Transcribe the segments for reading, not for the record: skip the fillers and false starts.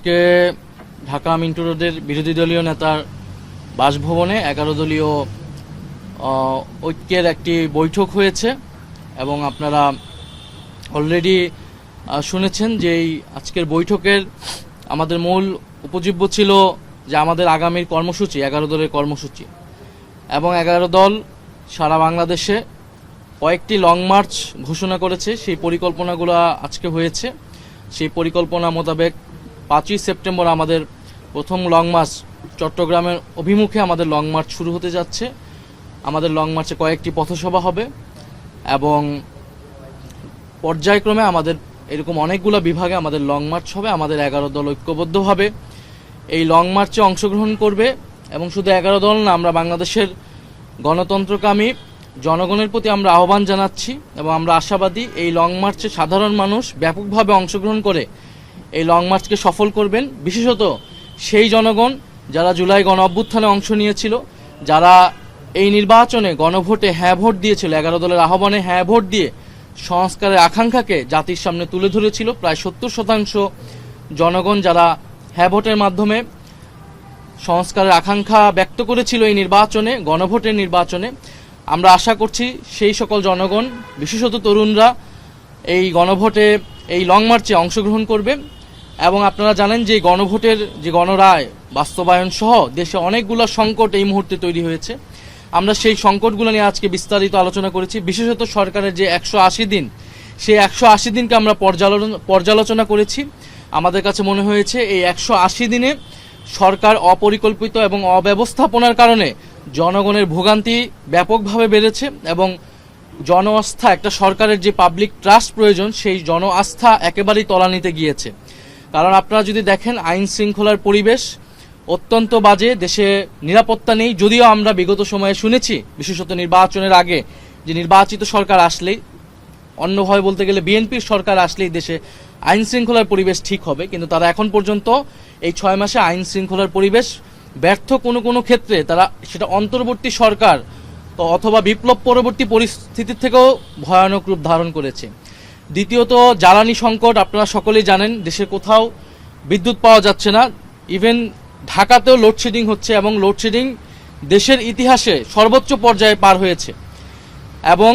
আজকে ঢাকা মিন্টু রোডের বিরোধী দলীয় নেতার বাসভবনে 11 দলীয় ঐক্যের একটি বৈঠক হয়েছে এবং আপনারা অলরেডি শুনেছেন যে এই আজকের বৈঠকের আমাদের মূল উপজীব্য ছিল যে আমাদের আগামীর কর্মসূচি 11 দলের কর্মসূচি এবং 11 দল সারা বাংলাদেশে কয়েকটি লং মার্চ ঘোষণা করেছে। সেই পরিকল্পনাগুলো আজকে হয়েছে। সেই পরিকল্পনা মোতাবেক 5ই সেপ্টেম্বর আমাদের প্রথম লং মার্চ চট্টগ্রামের অভিমুখে আমাদের লং মার্চ শুরু হতে যাচ্ছে। আমাদের লং মার্চে কয়েকটি পথসভা হবে এবং পর্যায়ক্রমে আমাদের এরকম অনেকগুলো বিভাগে আমাদের লং মার্চ হবে। আমাদের 11 দল ঐক্যবদ্ধভাবে এই লং মার্চে অংশগ্রহণ করবে এবং শুধু 11 দল না, আমরা বাংলাদেশের গণতন্ত্রকামী জনগণের প্রতি আমরা আহ্বান জানাচ্ছি এবং আমরা আশাবাদী এই লং মার্চে সাধারণ মানুষ ব্যাপকভাবে অংশগ্রহণ করে এই লং মার্চকে সফল করবেন। বিশেষত সেই জনগণ যারা জুলাই গণ অভ্যুত্থানে অংশ নিয়েছিল, যারা এই নির্বাচনে গণভোটে হ্যাঁ ভোট দিয়েছিল, 11 দলের আহ্বানে হ্যাঁ ভোট দিয়ে সংস্কারের আকাঙ্ক্ষাকে জাতির সামনে তুলে ধরেছিল। প্রায় 70% জনগণ যারা হ্যাঁ ভোটের মাধ্যমে সংস্কারের আকাঙ্ক্ষা ব্যক্ত করেছিল এই নির্বাচনে, গণভোটের নির্বাচনে, আমরা আশা করছি সেই সকল জনগণ বিশেষত তরুণরা এই গণভোটে এই লং মার্চে অংশগ্রহণ করবে। এবং আপনারা জানেন যে গণভোটের যে গণরায় বাস্তবায়ন সহ দেশে অনেকগুলো সংকট এই মুহূর্তে তৈরি হয়েছে। আমরা সেই সংকটগুলো নিয়ে আজকে বিস্তারিত আলোচনা করেছি। বিশেষত সরকারের যে 180 দিন, সেই 180 দিনকে আমরা পর্যালোচনা করেছি। আমাদের কাছে মনে হয়েছে এই 180 দিনে সরকার অপরিকল্পিত এবং অব্যবস্থাপনার কারণে জনগণের ভোগান্তি ব্যাপকভাবে বেড়েছে এবং জন আস্থা, একটা সরকারের যে পাবলিক ট্রাস্ট প্রয়োজন, সেই জন আস্থা একেবারেই তলানিতে গিয়েছে। কারণ আপনারা যদি দেখেন আইন শৃঙ্খলার পরিবেশ অত্যন্ত বাজে, দেশে নিরাপত্তা নেই। যদিও আমরা বিগত সময়ে শুনেছি, বিশেষত নির্বাচনের আগে, যে নির্বাচিত সরকার আসলেই, অন্যভাবে বলতে গেলে বিএনপির সরকার আসলেই দেশে আইন শৃঙ্খলার পরিবেশ ঠিক হবে, কিন্তু তারা এখন পর্যন্ত এই 6 মাসে আইন শৃঙ্খলার পরিবেশ ব্যর্থ কোনো ক্ষেত্রে তারা সেটা অন্তর্বর্তী সরকার অথবা বিপ্লব পরবর্তী পরিস্থিতির থেকেও ভয়ানক রূপ ধারণ করেছে। দ্বিতীয়ত জ্বালানি সংকট, আপনারা সকলেই জানেন দেশের কোথাও বিদ্যুৎ পাওয়া যাচ্ছে না। ইভেন ঢাকাতেও লোডশেডিং হচ্ছে এবং লোডশেডিং দেশের ইতিহাসে সর্বোচ্চ পর্যায়ে পার হয়েছে। এবং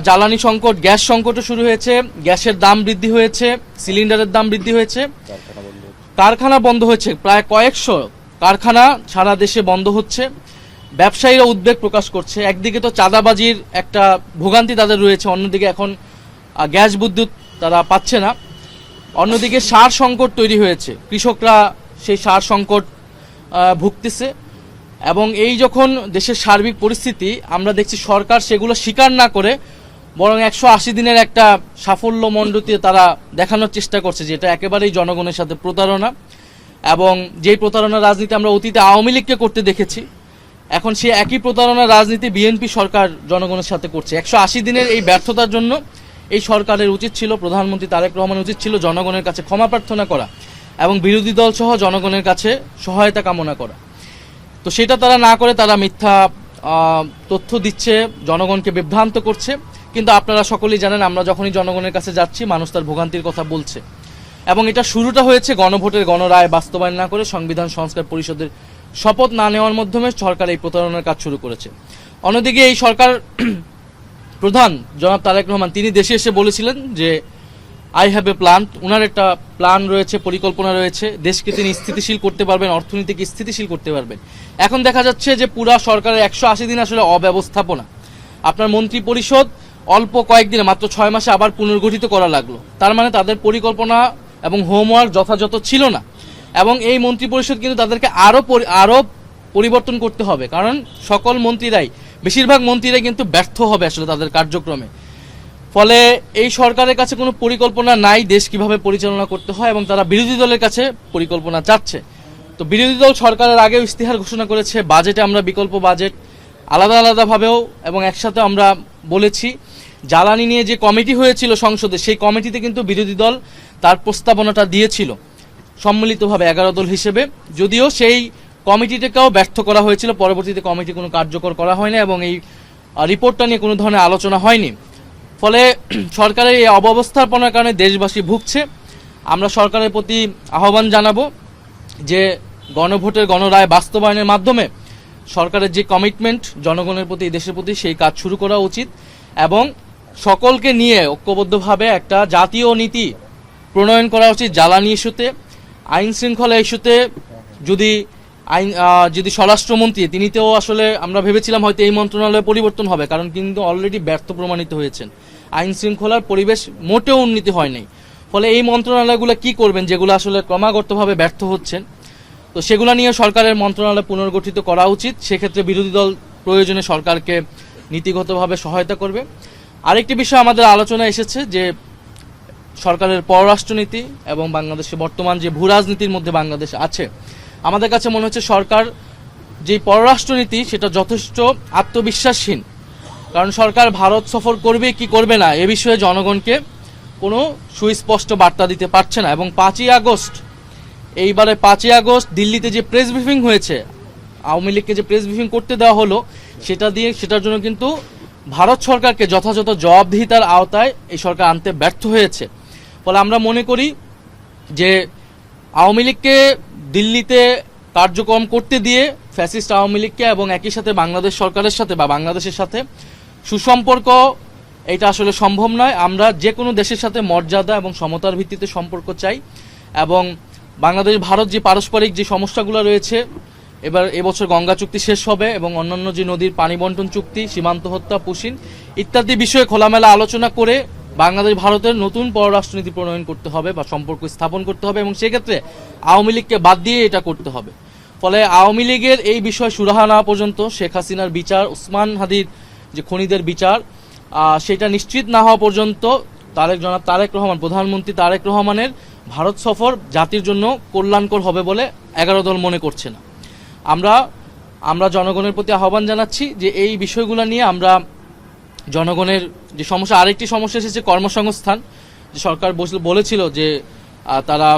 জ্বালানি সংকট, গ্যাস সংকটও শুরু হয়েছে, গ্যাসের দাম বৃদ্ধি হয়েছে, সিলিন্ডারের দাম বৃদ্ধি হয়েছে, কারখানা বন্ধ হয়েছে, প্রায় কয়েকশো কারখানা সারা দেশে বন্ধ হচ্ছে। ব্যবসায়ীরা উদ্বেগ প্রকাশ করছে। একদিকে তো চাঁদাবাজির একটা ভোগান্তি তাদের রয়েছে, অন্যদিকে এখন গ্যাস বিদ্যুৎ তারা পাচ্ছে না। অন্যদিকে সার সংকট তৈরি হয়েছে, কৃষকরা সেই সার সংকট ভুগতেছে। এবং এই যখন দেশের সার্বিক পরিস্থিতি, আমরা দেখছি সরকার সেগুলো স্বীকার না করে বরং 180 দিনের একটা সাফল্য মণ্ডিত তারা দেখানোর চেষ্টা করছে, যেটা একেবারেই জনগণের সাথে প্রতারণা। এবং যেই প্রতারণার রাজনীতি আমরা অতীতে আওয়ামী লীগকে করতে দেখেছি, এখন সেই একই প্রতারণার রাজনীতি বিএনপি সরকার জনগণের সাথে করছে। 180 দিনের এই ব্যর্থতার জন্য এই সরকারের উচিত ছিল, প্রধানমন্ত্রী তারেক রহমানের উচিত ছিল জনগণের কাছে ক্ষমা প্রার্থনা করা এবং বিরোধী দল সহ জনগণের কাছে সহায়তা কামনা করা। তো সেটা তারা না করে তারা মিথ্যা তথ্য দিচ্ছে, জনগণকে বিভ্রান্ত করছে। কিন্তু আপনারা সকলেই জানেন, আমরা যখনই জনগণের কাছে যাচ্ছি মানুষ তার ভোগান্তির কথা বলছে। এবং এটা শুরুটা হয়েছে গণভোটের গণরায় বাস্তবায়ন না করে সংবিধান সংস্কার পরিষদের শপথ না নেওয়ার মাধ্যমে সরকার এই প্রতারণার কাজ শুরু করেছে। অন্যদিকে এই সরকার প্রধান জনাব তারেক রহমান, তিনি দেশে এসে বলেছিলেন যে আই হ্যাভ এ প্ল্যান। ওনার একটা প্ল্যান রয়েছে, পরিকল্পনা রয়েছে, দেশকে তিনি স্থিতিশীল করতে পারবেন, অর্থনীতিকে স্থিতিশীল করতে পারবেন। এখন দেখা যাচ্ছে যে পুরা সরকারের 180 দিন আসলে অব্যবস্থাপনা। আপনার মন্ত্রী পরিষদ অল্প কয়েকদিনে, মাত্র 6 মাসে আবার পুনর্গঠিত করা লাগলো। তার মানে তাদের পরিকল্পনা এবং হোমওয়ার্ক যথাযথ ছিল না। এবং এই মন্ত্রী পরিষদ কিন্তু তাদেরকে আরো পরিবর্তন করতে হবে, কারণ সকল মন্ত্রীরাই, বেশিরভাগ মন্ত্রীরাই কিন্তু ব্যর্থ হবে আসলে তাদের কার্যক্রমে। ফলে এই সরকারের কাছে কোনো পরিকল্পনা নাই দেশ কিভাবে পরিচালনা করতে হয়, এবং তারা বিরোধী দলের কাছে পরিকল্পনা চাচ্ছে। তো বিরোধী দল সরকারের আগেও ইস্তিহার ঘোষণা করেছে, বাজেটে আমরা বিকল্প বাজেট আলাদাভাবেও এবং একসাথে আমরা বলেছি। জ্বালানি নিয়ে যে কমিটি হয়েছিল সংসদে, সেই কমিটিতে কিন্তু বিরোধী দল তার প্রস্তাবনাটা দিয়েছিল সম্মিলিতভাবে 11 দল হিসেবে। যদিও সেই কমিটিটাকেও ব্যর্থ করা হয়েছিল, পরবর্তীতে কমিটি কোনো কার্যকর করা হয়নি এবং এই রিপোর্টটা নিয়ে কোনো ধরনের আলোচনা হয়নি। ফলে সরকারের এই অব্যবস্থাপনার কারণে দেশবাসী ভুগছে। আমরা সরকারের প্রতি আহ্বান জানাবো যে গণভোটের গণরায় বাস্তবায়নের মাধ্যমে সরকারের যে কমিটমেন্ট জনগণের প্রতি, দেশের প্রতি, সেই কাজ শুরু করা উচিত এবং সকলকে নিয়ে ঐক্যবদ্ধভাবে একটা জাতীয় নীতি প্রণয়ন করা উচিত। জ্বালানি ইস্যুতে, আইন শৃঙ্খলা ইস্যুতে যদি স্বরাষ্ট্রমন্ত্রী তিনিতেও আসলে আমরা ভেবেছিলাম হয়তো এই মন্ত্রণালয়ে পরিবর্তন হবে, কারণ কিন্তু অলরেডি ব্যর্থ প্রমাণিত হয়েছেন, আইন শৃঙ্খলার পরিবেশ মোটেও উন্নতি হয় নাই। ফলে এই মন্ত্রণালয়গুলো কি করবেন যেগুলো আসলে ক্রমাগতভাবে ব্যর্থ হচ্ছেন, তো সেগুলো নিয়ে সরকারের মন্ত্রণালয় পুনর্গঠিত করা উচিত। সেক্ষেত্রে বিরোধী দল প্রয়োজনে সরকারকে নীতিগতভাবে সহায়তা করবে। আরেকটি বিষয় আমাদের আলোচনায় এসেছে যে সরকারের পররাষ্ট্রনীতি এবং বাংলাদেশে বর্তমান যে ভূ রাজনীতির মধ্যে বাংলাদেশ আছে, আমাদের কাছে মনে হচ্ছে সরকার যে পররাষ্ট্রনীতি সেটা যথেষ্ট আত্মবিশ্বাসহীন। কারণ সরকার ভারত সফর করবে কি করবে না এ বিষয়ে জনগণকে কোনো সুস্পষ্ট বার্তা দিতে পারছে না। এবং 5ই আগস্ট, এইবারে 5ই আগস্ট দিল্লিতে যে প্রেস ব্রিফিং হয়েছে, আওয়ামী লীগকে যে প্রেস ব্রিফিং করতে দেওয়া হলো, সেটার জন্য কিন্তু ভারত সরকারকে যথাযথ জবাবদিহিতার আওতায় এই সরকার আনতে ব্যর্থ হয়েছে। ফলে আমরা মনে করি যে আওয়ামী লীগকে দিল্লিতে কার্যক্রম করতে দিয়ে ফ্যাসিস্ট আওয়ামী লীগকে এবং একই সাথে বাংলাদেশ সরকারের সাথে বা বাংলাদেশের সাথে সুসম্পর্ক, এটা আসলে সম্ভব নয়। আমরা যে কোনো দেশের সাথে মর্যাদা এবং সমতার ভিত্তিতে সম্পর্ক চাই এবং বাংলাদেশ ভারত যে পারস্পরিক যে সমস্যাগুলো রয়েছে, এবছর গঙ্গা চুক্তি শেষ হবে এবং অন্যান্য যে নদীর পানি বন্টন চুক্তি, সীমান্ত হত্যা, পুশিন ইত্যাদি বিষয়ে খোলামেলা আলোচনা করে বাংলাদেশ ভারতের নতুন পররাষ্ট্রনীতি প্রণয়ন করতে হবে বা সম্পর্ক স্থাপন করতে হবে এবং সেক্ষেত্রে আওয়ামী লীগকে বাদ দিয়ে এটা করতে হবে। ফলে আওয়ামী লীগের এই বিষয় সুরাহা না পর্যন্ত, শেখ হাসিনার বিচার, ওসমান হাদির যে খুনিদের বিচার, সেটা নিশ্চিত না হওয়া পর্যন্ত জনাব তারেক রহমান, প্রধানমন্ত্রী তারেক রহমানের ভারত সফর জাতির জন্য কল্যাণকর হবে বলে 11 দল মনে করছে না। আমরা জনগণের প্রতি আহ্বান জানাচ্ছি যে এই বিষয়গুলো নিয়ে আমরা জনগণের যে সমস্যা, আরেকটি সমস্যা এসেছে কর্মসংস্থান। যে সরকার বলেছিল যে তারা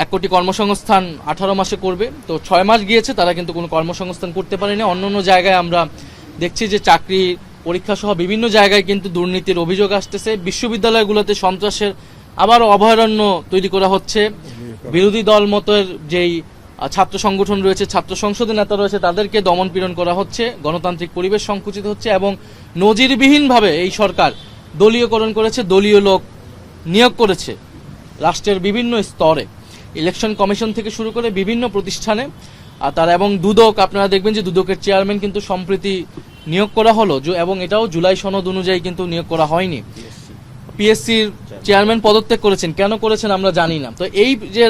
1 কোটি কর্মসংস্থান 18 মাসে করবে, তো 6 মাস গিয়েছে, তারা কিন্তু কোনো কর্মসংস্থান করতে পারেনি। অন্য জায়গায় আমরা দেখছি যে চাকরি পরীক্ষা সহ বিভিন্ন জায়গায় কিন্তু দুর্নীতির অভিযোগ আসতেছে। বিশ্ববিদ্যালয়গুলোতে সন্ত্রাসের আবার অভয়ারণ্য তৈরি করা হচ্ছে। বিরোধী দল মতের যেই ছাত্র সংগঠন রয়েছে, ছাত্র সংসদের নেতা রয়েছে, তাদেরকে দমন পীড়ন করা হচ্ছে, গণতান্ত্রিক পরিবেশ সংকুচিত হচ্ছে এবং নজিরবিহীনভাবে এই সরকার দলীয়করণ করেছে, দলীয় লোক নিয়োগ করেছে রাষ্ট্রের বিভিন্ন স্তরে, ইলেকশন কমিশন থেকে শুরু করে বিভিন্ন প্রতিষ্ঠানে। তারা এবং দুদক, আপনারা দেখবেন যে দুদকের চেয়ারম্যান কিন্তু সম্প্রতি নিয়োগ করা হলো এবং এটাও জুলাই সনদ অনুযায়ী কিন্তু নিয়োগ করা হয়নি। পিএসসির চেয়ারম্যান পদত্যাগ করেছেন, কেন করেছেন আমরা জানি না। তো এই যে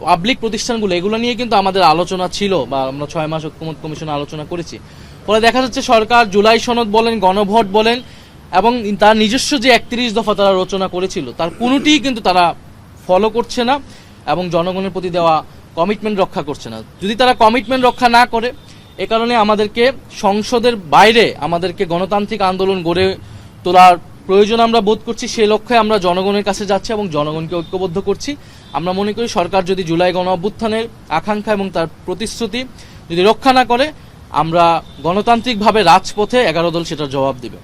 পাবলিক প্রতিষ্ঠানগুলো, এগুলো নিয়ে কিন্তু আমাদের আলোচনা ছিল বা আমরা 6 মাস ঐক্যমত্য কমিশনে আলোচনা করেছি। ফলে দেখা যাচ্ছে সরকার জুলাই সনদ বলেন, গণভোট বলেন এবং তার নিজস্ব যে 31 দফা তারা রচনা করেছিল, তার কোনোটিই কিন্তু তারা ফলো করছে না এবং জনগণের প্রতি দেওয়া কমিটমেন্ট রক্ষা করছে না। যদি তারা কমিটমেন্ট রক্ষা না করে, এ কারণে আমাদেরকে সংসদের বাইরে আমাদেরকে গণতান্ত্রিক আন্দোলন গড়ে তোলার প্রয়োজন আমরা বোধ করছি। সেই লক্ষ্যে আমরা জনগণের কাছে যাচ্ছি এবং জনগণকে ঐক্যবদ্ধ করছি। আমরা মনে করি সরকার যদি জুলাই গণ অভ্যুত্থানের আকাঙ্ক্ষা এবং তার প্রতিশ্রুতি যদি রক্ষা না করে, আমরা গণতান্ত্রিকভাবে রাজপথে 11 দল সেটার জবাব দিবে।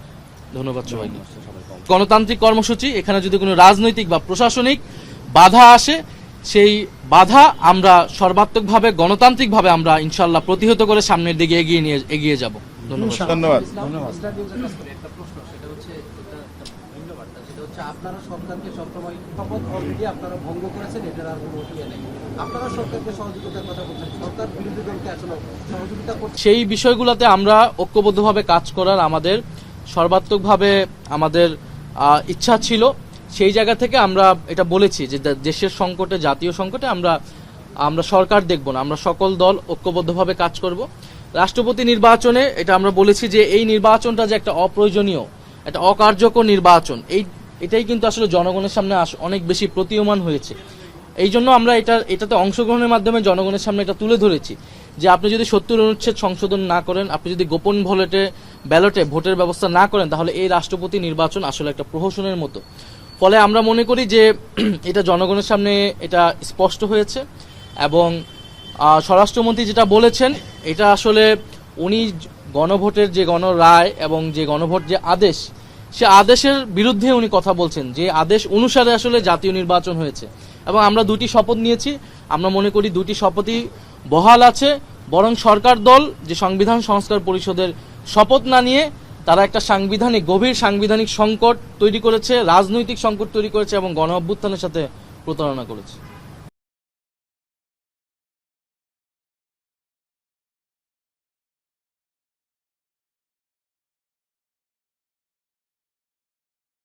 ধন্যবাদ সবাইকে। গণতান্ত্রিক কর্মসূচি, এখানে যদি কোনো রাজনৈতিক বা প্রশাসনিক বাধা আসে, সেই বাধা আমরা সর্বাত্মকভাবে গণতান্ত্রিকভাবে আমরা ইনশাআল্লাহ প্রতিহত করে সামনের দিকে এগিয়ে যাব। ধন্যবাদ। আপনারা সরকারকে সবসময় শপথ অলরেডি আপনারা ভঙ্গ করেছেন, এটার আর কোনো ইয়ে নেই। আপনারা সরকারকে সহযোগিতার কথা বলছেন, সরকার বিরোধী দলকে আসলে সহযোগিতা করছে। সেই বিষয়গুলোতে আমরা ঐক্যবদ্ধভাবে কাজ করার আমাদের সর্বাত্মকভাবে আমাদের ইচ্ছা ছিল। সেই জায়গা থেকে আমরা এটা বলেছি যে দেশের সংকটে, জাতীয় সংকটে আমরা সরকার দেখব না, আমরা সকল দল ঐক্যবদ্ধভাবে কাজ করব। রাষ্ট্রপতি নির্বাচনে এটা আমরা বলেছি যে এই নির্বাচনটা যে একটা অপ্রয়োজনীয়, একটা অকার্যকর নির্বাচন, এটাই কিন্তু আসলে জনগণের সামনে অনেক বেশি প্রতীয়মান হয়েছে। এই জন্য আমরা এটাতে অংশগ্রহণের মাধ্যমে জনগণের সামনে এটা তুলে ধরেছি যে আপনি যদি 70 অনুচ্ছেদ সংশোধন না করেন, আপনি যদি গোপন ব্যালটে ভোটের ব্যবস্থা না করেন, তাহলে এই রাষ্ট্রপতি নির্বাচন আসলে একটা প্রহসনের মতো। ফলে আমরা মনে করি যে এটা জনগণের সামনে এটা স্পষ্ট হয়েছে এবং স্বরাষ্ট্রমন্ত্রী যেটা বলেছেন, এটা আসলে উনি গণভোটের যে গণরায় এবং যে গণভোট যে আদেশ, সে আদেশের বিরুদ্ধে উনি কথা বলছেন, যে আদেশ অনুসারে আসলে জাতীয় নির্বাচন হয়েছে। এবং আমরা দুটি শপথ নিয়েছি। আমরা মনে করি দুটি শপথই বহাল আছে, বরং সরকার দল যে সংবিধান সংস্কার পরিষদের শপথ না নিয়ে তারা একটা গভীর সাংবিধানিক সংকট তৈরি করেছে, রাজনৈতিক সংকট তৈরি করেছে এবং গণ অভ্যুত্থানের সাথে প্রতারণা করেছে।